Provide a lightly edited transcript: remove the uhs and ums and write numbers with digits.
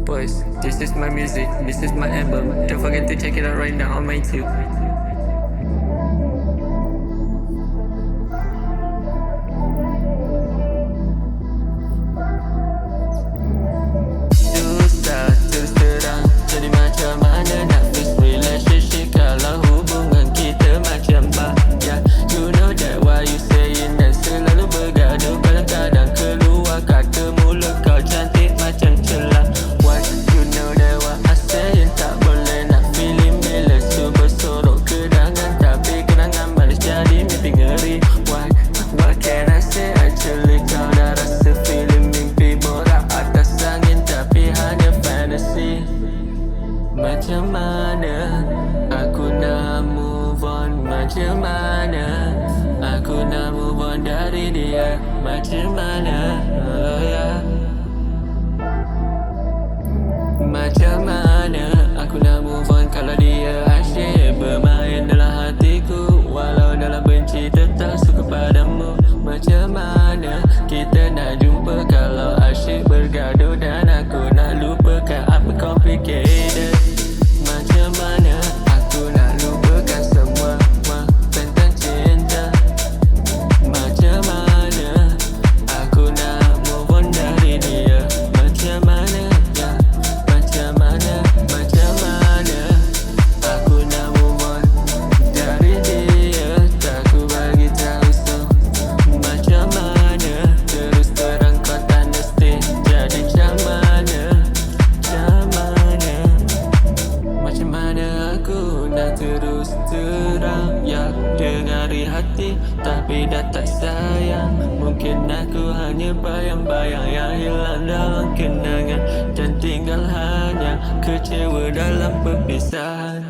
Boys, this is my music, this is my album. Don't forget to check it out right now on my YouTube. Susah terus terang, jadi macam mana nak fix relationship kalau hubungan kita macam bahaya. You know that why you saying that selalu bergaduh, kadang-kadang keluar kata mulut kau cantik macam celah. Why you know that what I saying tak boleh nak feeling bila cuba sorok kedangan, tapi kenangan manis jadi mimpi ngeri. Why what can I say, actually kau dah rasa feeling mimpi borak atas angin tapi hanya fantasy. Macam mana aku nak move on, macam mana aku nak move on dari dia, macam mana, oh yeah. Macam mana aku nak move on kalau dia asyik bermain dalam hatiku, walau dalam benci tetap suka padamu. Macam mana kita nak jumpa kalau asyik bergaduh dan aku nak lupakan apa complicated. Macam mana aku nak lupakan semua tentang cinta. Macam mana aku nak move on dari dia, macam mana ya, macam mana aku nak move on dari dia. Tak ku bagi tahu so macam mana, terus terang kau tak mesti jadi macam mana. Macam mana aku nak terus terang ya, dengari hati tapi dah tak sayang. Mungkin aku hanya bayang-bayang yang hilang dalam kenangan, dan tinggal hanya kecewa dalam perpisahan.